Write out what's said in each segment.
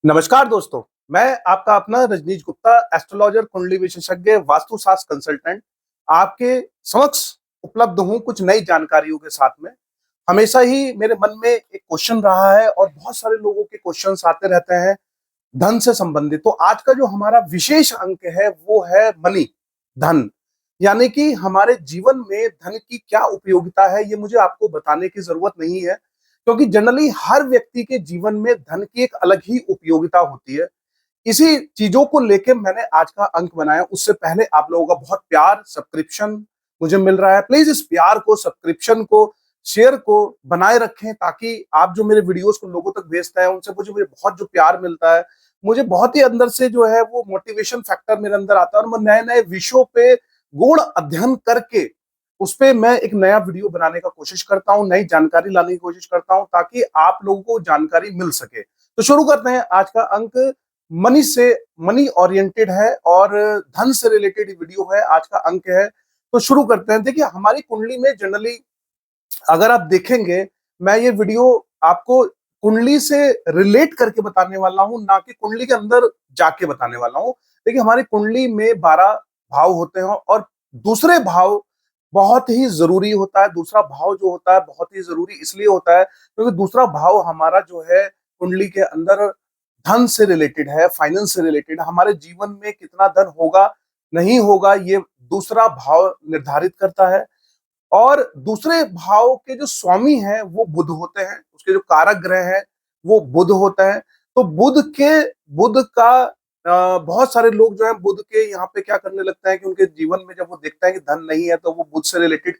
नमस्कार दोस्तों, मैं आपका अपना रजनीश गुप्ता, एस्ट्रोलॉजर, कुंडली विशेषज्ञ, वास्तुशास्त्र कंसल्टेंट आपके समक्ष उपलब्ध हूँ कुछ नई जानकारियों के साथ में। हमेशा ही मेरे मन में एक क्वेश्चन रहा है और बहुत सारे लोगों के क्वेश्चंस आते रहते हैं धन से संबंधित। तो आज का जो हमारा विशेष अंक है वो है मनी, धन। यानी कि हमारे जीवन में धन की क्या उपयोगिता है ये मुझे आपको बताने की जरूरत नहीं है, क्योंकि जनरली हर व्यक्ति के जीवन में धन की एक अलग ही उपयोगिता होती है। इसी चीजों को लेके मैंने आज का अंक बनाया। उससे पहले आप लोगों का बहुत प्यार, सब्सक्रिप्शन मुझे मिल रहा है। प्लीज इस प्यार को, सब्सक्रिप्शन को, शेयर को बनाए रखें, ताकि आप जो मेरे वीडियोस को लोगों तक भेजते हैं उनसे मुझे मुझे बहुत जो प्यार मिलता है, मुझे बहुत ही अंदर से जो है वो मोटिवेशन फैक्टर मेरे अंदर आता है और मैं नए नए विषयों पे गूढ़ अध्ययन करके उस पे मैं एक नया वीडियो बनाने का कोशिश करता हूँ, नई जानकारी लाने की कोशिश करता हूँ, ताकि आप लोगों को जानकारी मिल सके। तो शुरू करते हैं। आज का अंक मनी से, मनी ओरिएंटेड है और धन से रिलेटेड वीडियो है। आज का अंक है, तो शुरू करते हैं। देखिए, हमारी कुंडली में जनरली अगर आप देखेंगे, मैं ये वीडियो आपको कुंडली से रिलेट करके बताने वाला हूं, ना कि कुंडली के अंदर जाके बताने वाला हूं। देखिए, हमारी कुंडली में 12 भाव होते हैं और दूसरे भाव बहुत ही जरूरी होता है। दूसरा भाव जो होता है बहुत ही जरूरी इसलिए होता है क्योंकि दूसरा भाव हमारा जो है कुंडली के अंदर धन से रिलेटेड है, फाइनेंस से रिलेटेड। हमारे जीवन में कितना धन होगा, नहीं होगा, ये दूसरा भाव निर्धारित करता है। और दूसरे भाव के जो स्वामी हैं वो बुध होते हैं, उसके जो कारक ग्रह हैं वो बुध होते हैं। तो बुध का बहुत सारे लोग जो है बुध के यहाँ पे क्या करने लगते हैं कि उनके जीवन में जब वो देखते हैं कि धन नहीं है तो वो बुध से रिलेटेड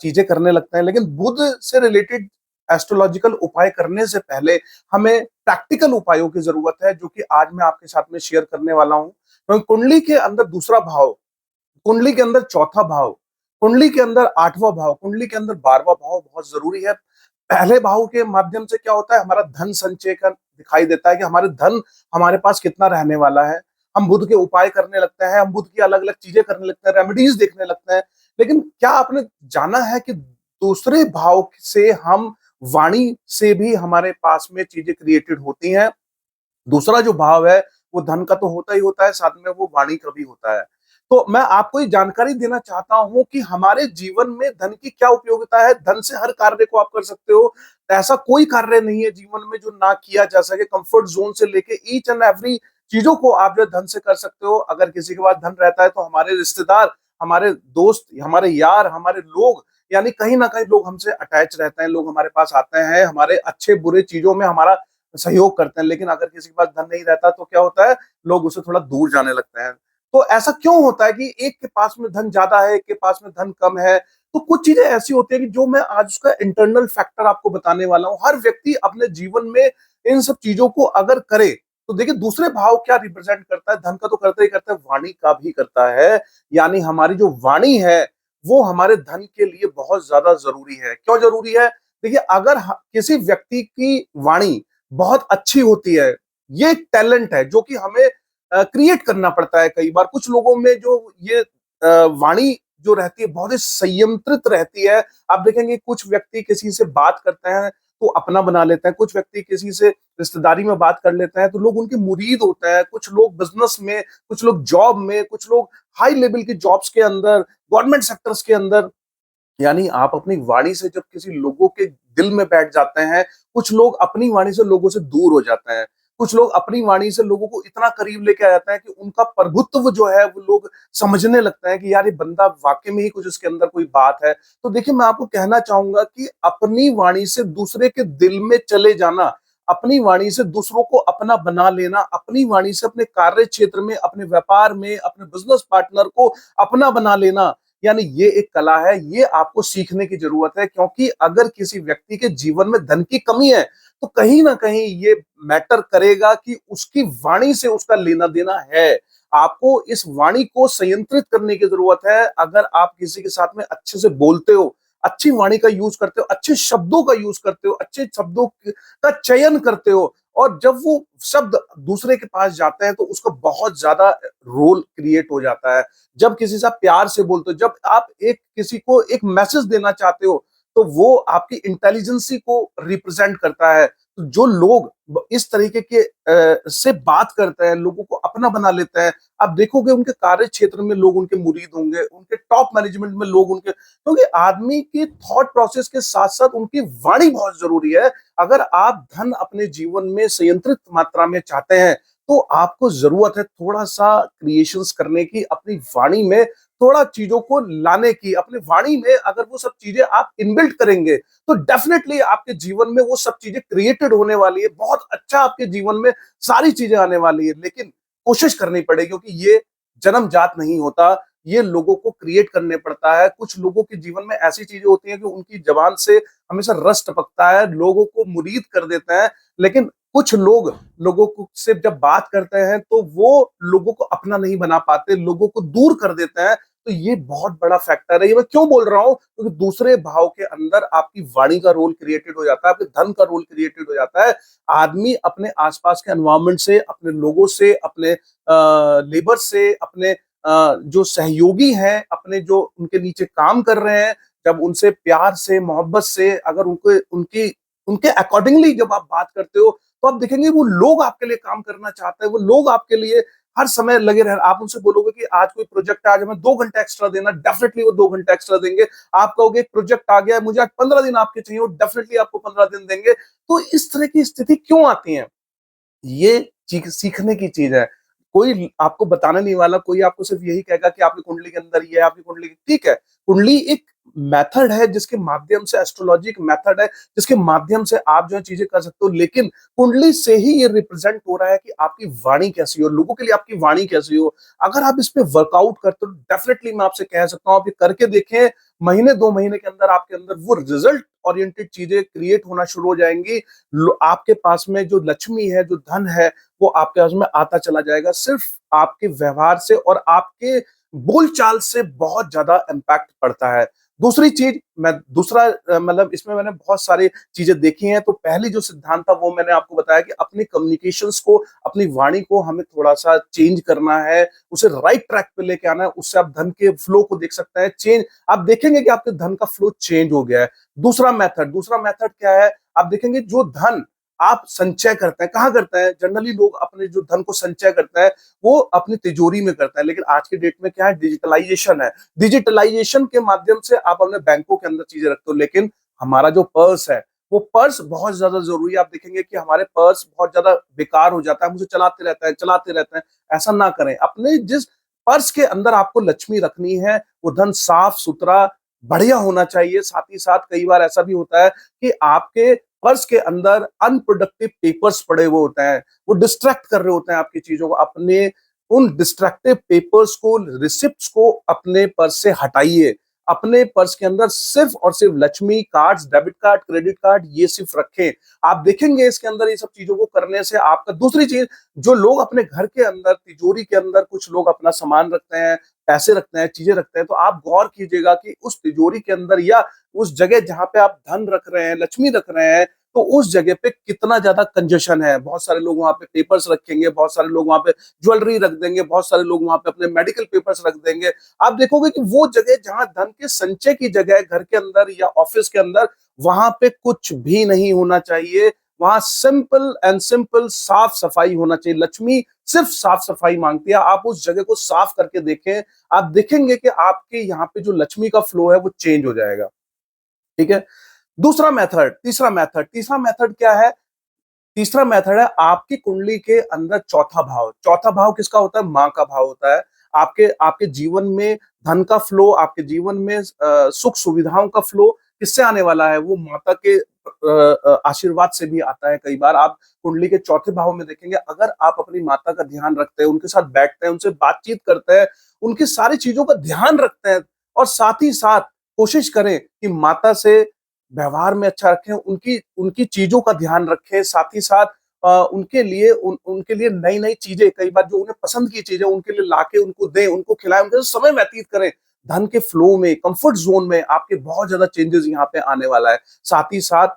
चीजें करने लगते हैं। लेकिन बुध से रिलेटेड एस्ट्रोलॉजिकल उपाय करने से पहले हमें प्रैक्टिकल उपायों की जरूरत है, जो कि आज मैं आपके साथ में शेयर करने वाला हूँ। क्योंकि कुंडली के अंदर दूसरा भाव, कुंडली के अंदर चौथा भाव, कुंडली के अंदर आठवां भाव, कुंडली के अंदर 12वां भाव बहुत जरूरी है। पहले भाव के माध्यम से क्या होता है, हमारा धन संचय का दिखाई देता है कि हमारे धन हमारे पास कितना रहने वाला है। हम बुध के उपाय करने लगते हैं, हम बुध की अलग अलग चीजें करने लगते हैं, रेमेडीज देखने लगते हैं। लेकिन क्या आपने जाना है कि दूसरे भाव से हम वाणी से भी हमारे पास में चीजें क्रिएटेड होती हैं। दूसरा जो भाव है वो धन का तो होता ही होता है, साथ में वो वाणी का भी होता है। तो मैं आपको ये जानकारी देना चाहता हूं कि हमारे जीवन में धन की क्या उपयोगिता है। धन से हर कार्य को आप कर सकते हो। ऐसा कोई कार्य नहीं है जीवन में जो ना किया जा सके। कंफर्ट जोन से लेके ईच एंड एवरी चीजों को आप जो धन से कर सकते हो। अगर किसी के पास धन रहता है तो हमारे रिश्तेदार, हमारे दोस्त, हमारे यार, हमारे लोग, यानी कहीं ना कहीं लोग हमसे अटैच रहते हैं, लोग हमारे पास आते हैं, हमारे अच्छे बुरे चीजों में हमारा सहयोग करते हैं। लेकिन अगर किसी के पास धन नहीं रहता तो क्या होता है, लोग उससे थोड़ा दूर जाने लगते हैं। तो ऐसा क्यों होता है कि एक के पास में धन ज्यादा है, एक के पास में धन कम है? तो कुछ चीजें ऐसी होती है कि जो मैं आज उसका इंटरनल फैक्टर आपको बताने वाला हूं। हर व्यक्ति अपने जीवन में इन सब चीजों को अगर करे तो देखिए, दूसरे भाव क्या रिप्रेजेंट करता है, धन का तो करता ही करता है, वाणी का भी करता है। यानी हमारी जो वाणी है वो हमारे धन के लिए बहुत ज्यादा जरूरी है। क्यों जरूरी है? देखिए, अगर किसी व्यक्ति की वाणी बहुत अच्छी होती है, ये एक टैलेंट है जो कि हमें क्रिएट करना पड़ता है। कई बार कुछ लोगों में जो ये वाणी जो रहती है बहुत ही संयंत्रित रहती है। आप देखेंगे कुछ व्यक्ति किसी से बात करते हैं तो अपना बना लेते हैं, कुछ व्यक्ति किसी से रिश्तेदारी में बात कर लेते हैं तो लोग उनके मुरीद होते हैं। कुछ लोग बिजनेस में, कुछ लोग जॉब में, कुछ लोग हाई लेवल की जॉब्स के अंदर, गवर्नमेंट सेक्टर्स के अंदर। यानी आप अपनी वाणी से जब किसी लोगों के दिल में बैठ जाते हैं, कुछ लोग अपनी वाणी से लोगों से दूर हो जाते हैं। कुछ लोग अपनी वाणी से लोगों को इतना करीब लेके आ जाते हैं कि उनका प्रभुत्व जो है वो लोग समझने लगते हैं कि यार ये बंदा वाकई में ही कुछ इसके अंदर कोई बात है। तो देखिए, मैं आपको कहना चाहूंगा कि अपनी वाणी से दूसरे के दिल में चले जाना, अपनी वाणी से दूसरों को अपना बना लेना, अपनी वाणी से अपने कार्य क्षेत्र में, अपने व्यापार में, अपने बिजनेस पार्टनर को अपना बना लेना, यानी ये एक कला है। ये आपको सीखने की जरूरत है, क्योंकि अगर किसी व्यक्ति के जीवन में धन की कमी है तो कहीं ना कहीं ये मैटर करेगा कि उसकी वाणी से उसका लेना देना है। आपको इस वाणी को संयंत्रित करने की जरूरत है। अगर आप किसी के साथ में अच्छे से बोलते हो, अच्छी वाणी का यूज करते हो, अच्छे शब्दों का यूज करते हो, अच्छे शब्दों का चयन करते हो, और जब वो शब्द दूसरे के पास जाते हैं तो उसका बहुत ज्यादा रोल क्रिएट हो जाता है। जब किसी से आप प्यार से बोलते हो, जब आप एक किसी को एक मैसेज देना चाहते हो, तो वो आपकी इंटेलिजेंसी को रिप्रेजेंट करता है। तो जो लोग इस तरीके के से बात करते हैं, लोगों को अपना बना लेते हैं, आप देखोगे उनके कार्य क्षेत्र में लोग उनके मुरीद होंगे, उनके टॉप मैनेजमेंट में लोग उनके, क्योंकि आदमी की थॉट प्रोसेस के साथ साथ उनकी वाणी बहुत जरूरी है। अगर आप धन अपने जीवन में संयंत्रित मात्रा में चाहते हैं, तो आपको जरूरत है थोड़ा सा क्रिएशंस करने की, अपनी वाणी में थोड़ा चीजों को लाने की। अपनी वाणी में अगर वो सब चीजें आप इनबिल्ट करेंगे, तो डेफिनेटली आपके जीवन में वो सब चीजें क्रिएटेड होने वाली है, बहुत अच्छा आपके जीवन में सारी चीजें आने वाली है। लेकिन कोशिश करनी पड़ेगी, क्योंकि ये जन्मजात नहीं होता, ये लोगों को क्रिएट करने पड़ता है। कुछ लोगों के जीवन में ऐसी चीजें होती हैं कि उनकी जबान से हमेशा रस टपकता है, लोगों को मुरीद कर देते हैं। लेकिन कुछ लोग लोगों को से जब बात करते हैं, तो वो लोगों को अपना नहीं बना पाते, लोगों को दूर कर देते हैं। तो ये बहुत बड़ा फैक्टर है। ये मैं क्यों बोल रहा हूं, क्योंकि दूसरे भाव के अंदर आपकी वाणी का रोल क्रिएटेड हो जाता है, आपके धन का रोल क्रिएटेड हो जाता है। आदमी अपने आसपास के एनवायरमेंट से, अपने लोगों से, अपने लेबर से, अपने जो सहयोगी हैं, अपने जो उनके नीचे काम कर रहे हैं, जब उनसे प्यार से, मोहब्बत से, अगर उनको उनकी उनके अकॉर्डिंगली जब आप बात करते हो, तो आप देखेंगे वो लोग आपके लिए काम करना चाहते हैं, वो लोग आपके लिए हर समय लगे रहे। आप उनसे बोलोगे कि आज कोई प्रोजेक्ट, आज हमें 2 घंटे एक्स्ट्रा देना, डेफिनेटली वो 2 घंटे एक्स्ट्रा देंगे। आप कहोगे एक प्रोजेक्ट आ गया है, मुझे आज 15 दिन आपके चाहिए, वो डेफिनेटली आपको 15 दिन देंगे। तो इस तरह की स्थिति क्यों आती है? ये सीखने की चीज है। कोई आपको बताने नहीं वाला, कोई आपको सिर्फ यही कहेगा कि आपकी कुंडली के अंदर ये है, आपकी कुंडली, ठीक है। कुंडली एक मेथड है जिसके माध्यम से, एस्ट्रोलॉजी एक मेथड है जिसके माध्यम से आप जो है चीजें कर सकते हो। लेकिन कुंडली से ही ये रिप्रेजेंट हो रहा है कि आपकी वाणी कैसी हो, लोगों के लिए आपकी वाणी कैसी हो। अगर आप इस पे वर्कआउट करते हो, डेफिनेटली मैं आपसे कह सकता हूं, आप ये करके देखें, महीने 2 महीने के अंदर आपके अंदर वो रिजल्ट ओरिएंटेड चीजें क्रिएट होना शुरू हो जाएंगी। आपके पास में जो लक्ष्मी है, जो धन है, वो आपके पास में आता चला जाएगा, सिर्फ आपके व्यवहार से और आपके बोलचाल से बहुत ज्यादा इम्पैक्ट पड़ता है। दूसरी चीज, मैं दूसरा मतलब इसमें मैंने बहुत सारी चीजें देखी हैं। तो पहली जो सिद्धांत था वो मैंने आपको बताया कि अपनी कम्युनिकेशंस को, अपनी वाणी को हमें थोड़ा सा चेंज करना है, उसे राइट ट्रैक पे लेके आना है। उससे आप धन के फ्लो को देख सकते हैं चेंज, आप देखेंगे कि आपके धन का फ्लो चेंज हो गया है। दूसरा मेथड क्या है? आप देखेंगे जो धन आप संचय करते हैं, कहाँ करते हैं? जनरली लोग अपने जो धन को संचय करते हैं, वो अपनी तिजोरी में करते हैं। लेकिन आज के डेट में क्या है? डिजिटलाइजेशन है। डिजिटलाइजेशन के माध्यम से आप अपने बैंकों के अंदर चीजें रखते हो, लेकिन हमारा जो पर्स है, वो पर्स बहुत ज्यादा जरूरी है। आप देखेंगे कि हमारे पर्स बहुत ज्यादा बेकार हो जाता है, मुझे चलाते रहते हैं। ऐसा ना करें। अपने जिस पर्स के अंदर आपको लक्ष्मी रखनी है, वो धन साफ सुथरा बढ़िया होना चाहिए। साथ ही साथ कई बार ऐसा भी होता है कि आपके पर्स के अंदर अनप्रोडक्टिव पेपर्स पड़े हुए होते हैं, वो डिस्ट्रैक्ट कर रहे होते हैं आपकी चीजों को। अपने उन डिस्ट्रक्टिव पेपर्स को, रिसिप्ट्स को अपने पर्स से हटाइए। अपने पर्स के अंदर सिर्फ और सिर्फ Lakshmi cards, debit card, credit card, ये सिर्फ रखें। आप देखेंगे इसके अंदर ये सब चीजों को करने से आपका, दूसरी चीज, जो लोग अपने घर के अंदर तिजोरी के अंदर कुछ लोग अपना सामान रखते हैं, पैसे रखते हैं, चीजें रखते हैं, तो आप गौर कीजिएगा कि उस तिजोरी के अंदर या उस जगह जहां पे आप धन रख रहे हैं, लक्ष्मी रख रहे हैं, तो उस जगह पे कितना ज्यादा कंजेशन है। बहुत सारे लोग वहां पे पेपर्स रखेंगे, बहुत सारे लोग वहां पे ज्वेलरी रख देंगे, बहुत सारे लोग वहां पे अपने मेडिकल पेपर्स रख देंगे। आप देखोगे कि वो जगह जहां धन के संचय की जगह है, घर के अंदर या ऑफिस के अंदर, वहां पे कुछ भी नहीं होना चाहिए। वहां सिंपल एंड सिंपल साफ सफाई होना चाहिए। लक्ष्मी सिर्फ साफ सफाई मांगती है। आप उस जगह को साफ करके देखें, आप देखेंगे कि आपके यहाँ पे जो लक्ष्मी का फ्लो है वो चेंज हो जाएगा। ठीक है। तीसरा मेथड क्या है? तीसरा मेथड है आपकी कुंडली के अंदर चौथा भाव। चौथा भाव किसका होता है? माँ का भाव होता है। आपके आपके जीवन में धन का फ्लो, आपके जीवन में सुख सुविधाओं का फ्लो किससे आने वाला है? वो माता के आशीर्वाद से भी आता है। कई बार आप कुंडली के चौथे भाव में देखेंगे, अगर आप अपनी माता का ध्यान रखते हैं, उनके साथ बैठते हैं, उनसे बातचीत करते हैं, उनकी सारी चीजों का ध्यान रखते हैं, और साथ ही साथ कोशिश करें कि माता से व्यवहार में अच्छा रखें, उनकी उनकी चीजों का ध्यान रखें, साथ ही साथ उनके लिए नई नई चीजें, कई बार जो उन्हें पसंद की चीजें उनके लिए लाके उनको दें, उनको खिलाएं, उनके साथ समय व्यतीत करें। धन के फ्लो में, कंफर्ट जोन में आपके बहुत ज्यादा चेंजेस यहाँ पे आने वाला है। साथ ही साथ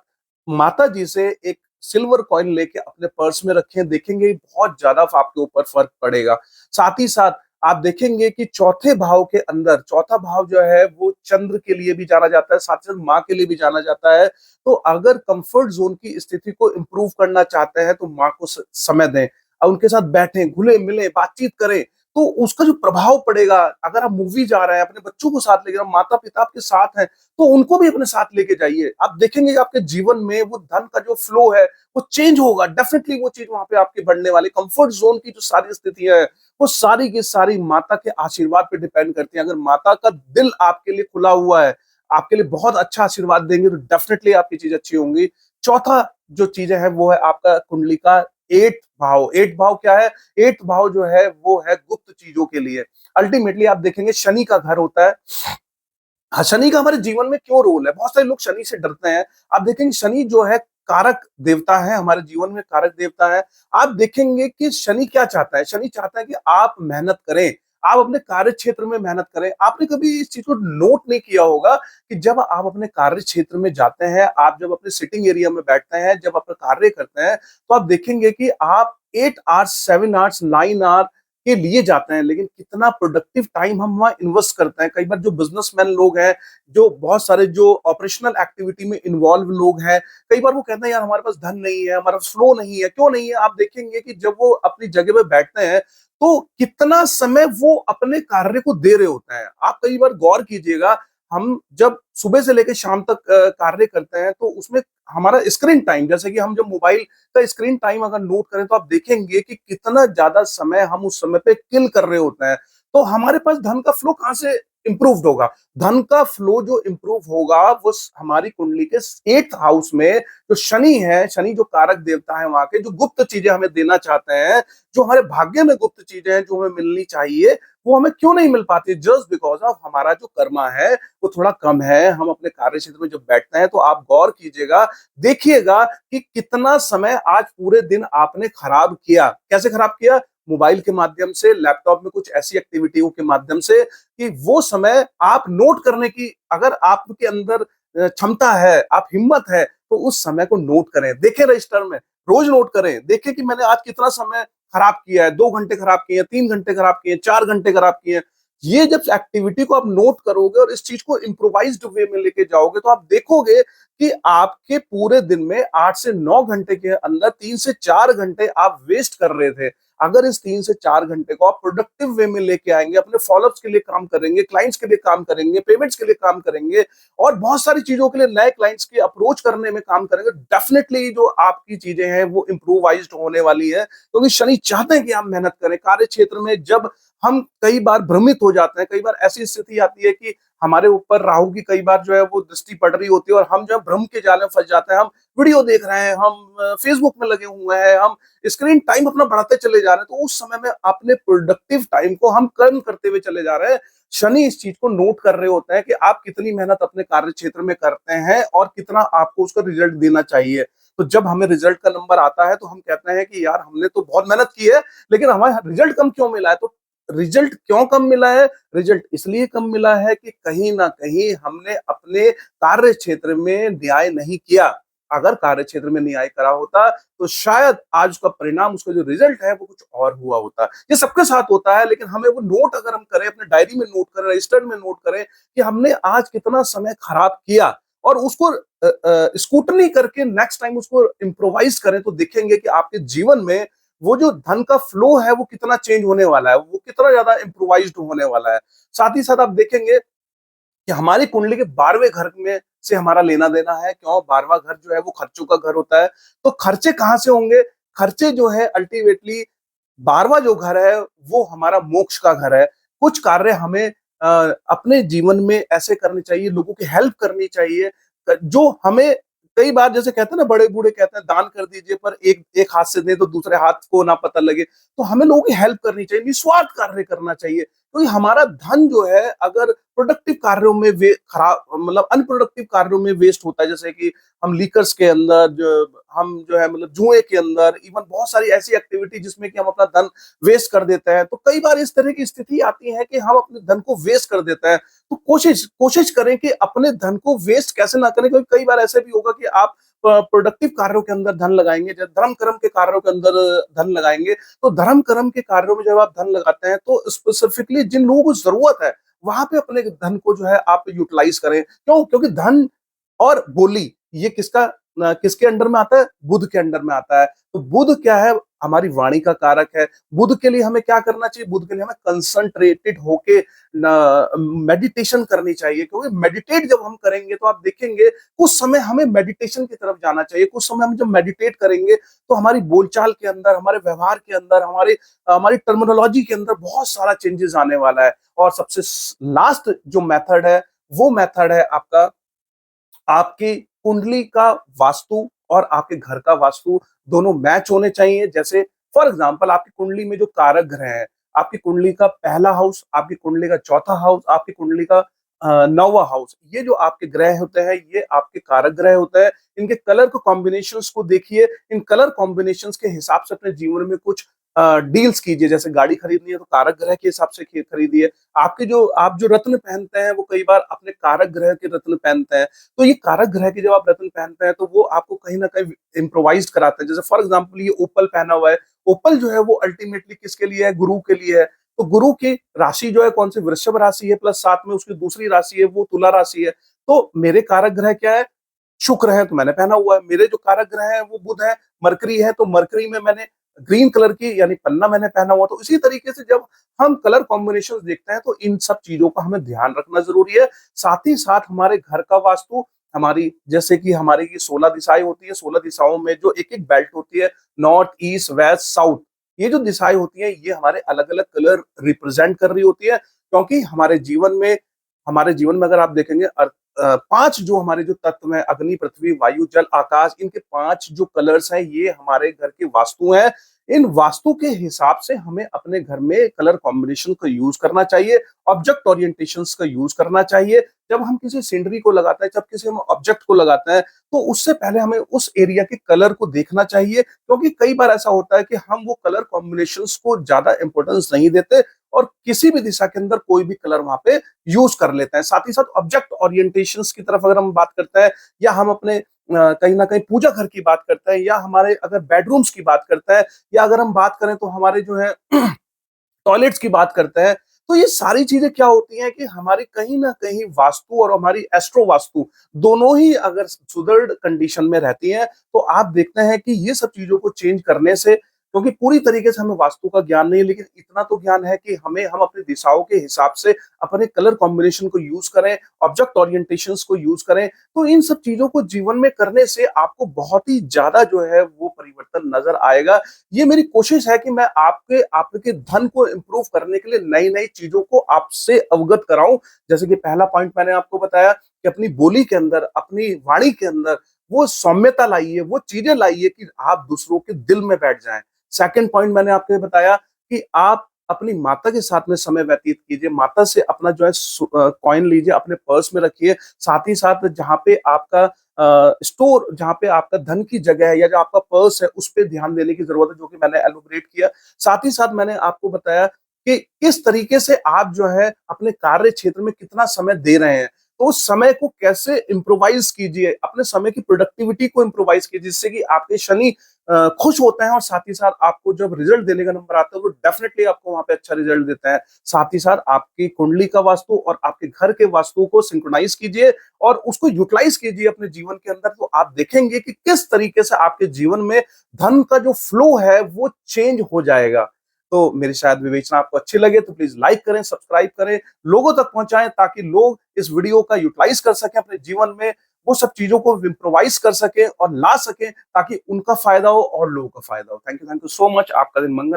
माता जी से एक सिल्वर कॉइन लेके अपने पर्स में रखें, देखेंगे बहुत ज्यादा आपके ऊपर फर्क पड़ेगा। साथ ही साथ आप देखेंगे कि चौथे भाव के अंदर, चौथा भाव जो है वो चंद्र के लिए भी जाना जाता है, साथ साथ माँ के लिए भी जाना जाता है। तो अगर कंफर्ट जोन की स्थिति को इंप्रूव करना चाहते हैं तो माँ को समय दें और उनके साथ बैठें, घुले मिले, बातचीत करें। तो उसका जो प्रभाव पड़ेगा, अगर आप मूवी जा रहे हैं, अपने बच्चों को साथ लेके, माता पिता आपके साथ हैं, तो उनको भी अपने साथ लेके जाइए। आप देखेंगे कि आपके जीवन में वो धन का जो फ्लो है वो चेंज होगा। डेफिनेटली वो चीज वहां पे आपकी बढ़ने वाली, कंफर्ट जोन की जो सारी स्थितियां है वो सारी की सारी माता के आशीर्वाद पे डिपेंड करती है। अगर माता का दिल आपके लिए खुला हुआ है, आपके लिए बहुत अच्छा आशीर्वाद देंगे, तो डेफिनेटली आपकी चीज अच्छी होंगी। चौथा जो चीजें है वो है आपका कुंडली का एट भाव। एट भाव क्या है? एट भाव जो है वो है गुप्त चीजों के लिए। अल्टीमेटली आप देखेंगे शनि का घर होता है। हाँ, शनि का हमारे जीवन में क्यों रोल है? बहुत सारे लोग शनि से डरते हैं। आप देखेंगे शनि जो है कारक देवता है, हमारे जीवन में कारक देवता है। आप देखेंगे कि शनि क्या चाहता है? शनि चाहता है कि आप मेहनत करें, आप अपने कार्य क्षेत्र में मेहनत करें। आपने कभी इस चीज को नोट नहीं किया होगा कि जब आप अपने कार्य क्षेत्र में जाते हैं, आप जब अपने सिटिंग एरिया में बैठते हैं, जब अपना कार्य करते हैं, तो आप देखेंगे कि आप 8 आवर्स, 7 आवर्स, 9 आवर के लिए जाते हैं, लेकिन कितना प्रोडक्टिव टाइम हम वहां इन्वेस्ट करते हैं। कई बार जो बिजनेसमैन लोग हैं, जो बहुत सारे जो ऑपरेशनल एक्टिविटी में इन्वॉल्व लोग हैं, कई बार वो कहते हैं यार हमारे पास धन नहीं है, हमारा फ्लो नहीं है। क्यों नहीं है? आप देखेंगे कि जब वो अपनी जगह पे बैठते हैं तो कितना समय वो अपने कार्य को दे रहे होते हैं। आप कई बार गौर कीजिएगा, हम जब सुबह से लेकर शाम तक कार्य करते हैं तो उसमें हमारा स्क्रीन टाइम, जैसे कि हम जब मोबाइल का स्क्रीन टाइम अगर नोट करें तो आप देखेंगे कि कितना ज्यादा समय हम उस समय पे किल कर रहे होते हैं। तो हमारे पास धन का फ्लो कहां से इंप्रूव्ड होगा? धन का फ्लो जो इंप्रूव होगा वो हमारी कुंडली के 8th हाउस में जो शनि है, शनि जो कारक देवता है वहां के, जो गुप्त चीजें हमें देना चाहते हैं, जो हमारे भाग्य में गुप्त चीजें हैं जो हमें मिलनी चाहिए, वो हमें क्यों नहीं मिल पाती? जस्ट बिकॉज ऑफ हमारा जो कर्मा है वो थोड़ा कम है। हम अपने कार्य क्षेत्र में जब बैठते हैं तो आप गौर कीजिएगा, देखिएगा कि कितना समय आज पूरे दिन आपने खराब किया। कैसे खराब किया? मोबाइल के माध्यम से, लैपटॉप में कुछ ऐसी एक्टिविटियों के माध्यम से कि वो समय आप नोट करने की, अगर आपके अंदर क्षमता है, आप हिम्मत है, तो उस समय को नोट करें। देखें रजिस्टर में, रोज नोट करें, देखें कि मैंने आज कितना समय खराब किया है। 2 घंटे खराब किए, 3 घंटे खराब किए, 4 घंटे खराब किए। ये जब एक्टिविटी को आप नोट करोगे और इस चीज को इम्प्रोवाइज्ड वे में लेके जाओगे तो आप देखोगे कि आपके पूरे दिन में 8 से 9 घंटे के अंदर 3 से 4 घंटे आप वेस्ट कर रहे थे। अगर इस 3 से 4 घंटे को आप प्रोडक्टिव वे में लेके आएंगे, अपने फॉलोअप्स के लिए काम करेंगे, क्लाइंट्स के लिए काम करेंगे, पेमेंट्स के लिए काम करेंगे और बहुत सारी चीजों के लिए नए क्लाइंट्स की अप्रोच करने में काम करेंगे, डेफिनेटली जो आपकी चीजें हैं वो इम्प्रोवाइज्ड होने वाली है। क्योंकि शनि चाहते हैं कि आप मेहनत करें कार्य क्षेत्र में। जब हम कई बार भ्रमित हो जाते हैं, कई बार ऐसी स्थिति आती है कि हमारे ऊपर राहु की कई बार जो है वो दृष्टि पड़ रही होती है और हम जो है भ्रम के जाल में फंस जाते हैं। हम वीडियो देख रहे हैं, हम फेसबुक में लगे हुए हैं, हम स्क्रीन टाइम अपना बढ़ाते चले जा रहे हैं, तो उस समय में अपने प्रोडक्टिव टाइम को हम कम करते हुए चले जा रहे हैं। शनि इस चीज को नोट कर रहे होते हैं कि आप कितनी मेहनत अपने कार्य क्षेत्र में करते हैं और कितना आपको उसका रिजल्ट देना चाहिए। तो जब हमें रिजल्ट का नंबर आता है तो हम कहते हैं कि यार हमने तो बहुत मेहनत की है, लेकिन हमें रिजल्ट कम क्यों मिला है? तो रिजल्ट क्यों कम मिला है? रिजल्ट इसलिए कम मिला है कि कहीं ना कहीं हमने अपने कार्य क्षेत्र में न्याय नहीं किया। अगर कार्य क्षेत्र में न्याय करा होता तो शायद आज उसका परिणाम, उसका जो रिजल्ट है वो कुछ और हुआ होता। ये सबके साथ होता है, लेकिन हमें वो नोट अगर हम करें, अपने डायरी में नोट करें, रजिस्टर्ड में नोट करें कि हमने आज कितना समय खराब किया और उसको स्कूटनी करके नेक्स्ट टाइम उसको इम्प्रोवाइज करें, तो देखेंगे कि आपके जीवन में वो जो धन का फ्लो है वो कितना चेंज होने वाला है, वो कितना ज्यादा इम्प्रोवाइज्ड होने वाला है। साथ ही साथ आप देखेंगे कि हमारी कुंडली के 12वें घर में से हमारा लेना देना है। क्यों? 12वां घर जो है वो खर्चों का घर होता है। तो खर्चे कहां से होंगे? खर्चे जो है अल्टीमेटली 12वां जो घर है वो हमारा मोक्ष का घर है। कुछ कार्य हमें अपने जीवन में ऐसे करने चाहिए, लोगों की हेल्प करनी चाहिए, जो हमें, कई बार जैसे कहते हैं ना, बड़े बूढ़े कहते हैं दान कर दीजिए पर एक एक हाथ से दे तो दूसरे हाथ को ना पता लगे। तो हमें लोगों की हेल्प करनी चाहिए, निस्वार्थ कार्य करना चाहिए। तो हमारा धन जो है अगर प्रोडक्टिव कार्यों में वे खराब, मतलब अनप्रोडक्टिव कार्यों में वेस्ट होता है, जैसे कि हम लीकर्स के अंदर हम जो है मतलब जुए के अंदर, इवन बहुत सारी ऐसी एक्टिविटी जिसमें कि हम अपना धन वेस्ट कर देते हैं। तो कई बार इस तरह की स्थिति आती है कि हम अपने धन को वेस्ट कर देते हैं। तो कोशिश कोशिश करें कि अपने धन को वेस्ट कैसे ना करें, क्योंकि कई बार ऐसे भी होगा कि आप प्रोडक्टिव कार्यों के अंदर धन लगाएंगे, जब धर्म कर्म के कार्यों के अंदर धन लगाएंगे, तो धर्म कर्म के कार्यों में जब आप धन लगाते हैं तो स्पेसिफिकली जिन लोगों को जरूरत है वहां पे अपने धन को जो है आप यूटिलाइज करें। क्यों? क्योंकि धन और बोली ये किसके अंडर में आता है? बुध के अंडर में आता है। तो बुध क्या है? हमारी वाणी का कारक है। बुध के लिए हमें क्या करना चाहिए? बुध के लिए हमें कंसंट्रेटेड होके मेडिटेशन करनी चाहिए, क्योंकि मेडिटेट जब हम करेंगे तो आप देखेंगे कुछ समय हमें मेडिटेशन की तरफ जाना चाहिए। कुछ समय हम जब मेडिटेट करेंगे तो हमारी बोलचाल के अंदर, हमारे व्यवहार के अंदर, हमारी टर्मिनोलॉजी के अंदर बहुत सारा चेंजेस आने वाला है। और सबसे लास्ट जो मेथड है वो मेथड है आपका, आपकी कुंडली का वास्तु और आपके घर का वास्तु दोनों मैच होने चाहिए। जैसे फॉर एग्जांपल आपकी कुंडली में जो कारक ग्रह है, आपकी कुंडली का पहला हाउस, आपकी कुंडली का चौथा हाउस, आपकी कुंडली का नौवां हाउस, ये जो आपके ग्रह होते हैं ये आपके कारक ग्रह होते हैं। इनके कलर को कॉम्बिनेशंस को देखिए, इन कलर कॉम्बिनेशंस के हिसाब से अपने जीवन में कुछ डील्स कीजिए। जैसे गाड़ी खरीदनी है तो कारक ग्रह के हिसाब से खरीदिए। आप जो रत्न पहनते हैं वो कई बार अपने कारक ग्रह के रत्न पहनते हैं। तो ये कारक ग्रह के जब आप रत्न पहनते हैं तो वो आपको कहीं ना कहीं इम्प्रोवाइज कराते हैं। जैसे फॉर एग्जांपल ये ओपल पहना हुआ है, ओपल जो है वो अल्टीमेटली किसके लिए है? गुरु के लिए है। तो गुरु की राशि जो है कौन सी? वृषभ राशि है, प्लस साथ में उसकी दूसरी राशि है वो तुला राशि है। तो मेरे कारक ग्रह क्या है? शुक्र है तो मैंने पहना हुआ है। मेरे जो कारक ग्रह है वो बुध है, मरकरी है तो मरकरी में मैंने ग्रीन कलर की यानी पन्ना मैंने पहना हुआ। तो इसी तरीके से जब हम कलर कॉम्बिनेशंस देखते हैं तो इन सब चीजों का हमें ध्यान रखना जरूरी है। साथ ही साथ हमारे घर का वास्तु, हमारी जैसे कि हमारी ये 16 दिशाएं होती है, 16 दिशाओं में जो एक एक बेल्ट होती है, नॉर्थ ईस्ट वेस्ट साउथ, ये जो दिशाएं होती हैं ये हमारे अलग अलग कलर रिप्रेजेंट कर रही होती है। क्योंकि हमारे जीवन में अगर आप देखेंगे पांच जो हमारे जो तत्व हैं, अग्नि पृथ्वी वायु जल आकाश, इनके पांच जो कलर्स हैं ये हमारे घर के वास्तु हैं। इन वास्तु के हिसाब से हमें अपने घर में कलर कॉम्बिनेशन का यूज करना चाहिए, ऑब्जेक्ट ओरिएंटेशंस का यूज करना चाहिए। जब हम किसी सीनरी को लगाते हैं, जब किसी हम ऑब्जेक्ट को लगाते हैं, तो उससे पहले हमें उस एरिया के कलर को देखना चाहिए। क्योंकि कई बार ऐसा होता है कि हम वो कलर कॉम्बिनेशंस को ज्यादा इंपॉर्टेंस नहीं देते और किसी भी दिशा के अंदर कोई भी कलर वहां पे यूज कर लेते हैं। साथ ही साथ ऑब्जेक्ट ओरिएंटेशंस की तरफ अगर हम बात करते हैं, या हम अपने कहीं ना कहीं पूजा घर की बात करते हैं, या हमारे अगर बेडरूम्स की बात करते हैं, या अगर हम बात करें तो हमारे जो है टॉयलेट्स की बात करते हैं, तो ये सारी चीजें क्या होती हैं कि हमारी कहीं ना कहीं वास्तु और हमारी एस्ट्रो वास्तु दोनों ही अगर सुदृढ़ कंडीशन में रहती हैं तो आप देखते हैं कि ये सब चीजों को चेंज करने से, क्योंकि पूरी तरीके से हमें वास्तु का ज्ञान नहीं है, लेकिन इतना तो ज्ञान है कि हम अपनी दिशाओं के हिसाब से अपने कलर कॉम्बिनेशन को यूज करें, ऑब्जेक्ट ओरिएंटेशंस को यूज करें। तो इन सब चीजों को जीवन में करने से आपको बहुत ही ज्यादा जो है वो परिवर्तन नजर आएगा। ये मेरी कोशिश है कि मैं आपके धन को इंप्रूव करने के लिए नई नई चीजों को आपसे अवगत कराऊं। जैसे कि पहला पॉइंट मैंने आपको बताया कि अपनी बोली के अंदर, अपनी वाणी के अंदर वो सौम्यता लाइए, वो चीजें लाइए कि आप दूसरों के दिल में बैठ जाएं। सेकंड पॉइंट मैंने आपको बताया कि आप अपनी माता के साथ में समय व्यतीत कीजिए, माता से अपना जो है कॉइन लीजिए, अपने पर्स में रखिए। साथ ही साथ जहाँ पे आपका धन की जगह है या जो आपका पर्स है उस पर ध्यान देने की जरूरत है, जो कि मैंने एलोबरेट किया। साथ ही साथ मैंने आपको बताया कि किस तरीके से आप जो है अपने कार्य क्षेत्र में कितना समय दे रहे हैं, तो उस समय को कैसे इम्प्रोवाइज कीजिए, अपने समय की प्रोडक्टिविटी को इम्प्रोवाइज कीजिए, जिससे कि आपके शनि खुश होते हैं और साथ ही साथ आपको जब रिजल्ट देने का नंबर आता है तो डेफिनेटली आपको वहां पे अच्छा रिजल्ट देता है। साथ ही साथ आपकी कुंडली का वास्तु और आपके घर के वास्तु को सिंक्रोनाइज कीजिए और उसको यूटिलाइज कीजिए अपने जीवन के अंदर, तो आप देखेंगे कि किस तरीके से आपके जीवन में धन का जो फ्लो है वो चेंज हो जाएगा। तो मेरी शायद विवेचना आपको अच्छी लगे तो प्लीज लाइक करें, सब्सक्राइब करें, लोगों तक पहुंचाएं ताकि लोग इस वीडियो का यूटिलाइज कर सकें अपने जीवन में, वो सब चीजों को इम्प्रोवाइज कर सके और ला सके ताकि उनका फायदा हो और लोगों का फायदा हो। Thank you so much. आपका दिन मंगल।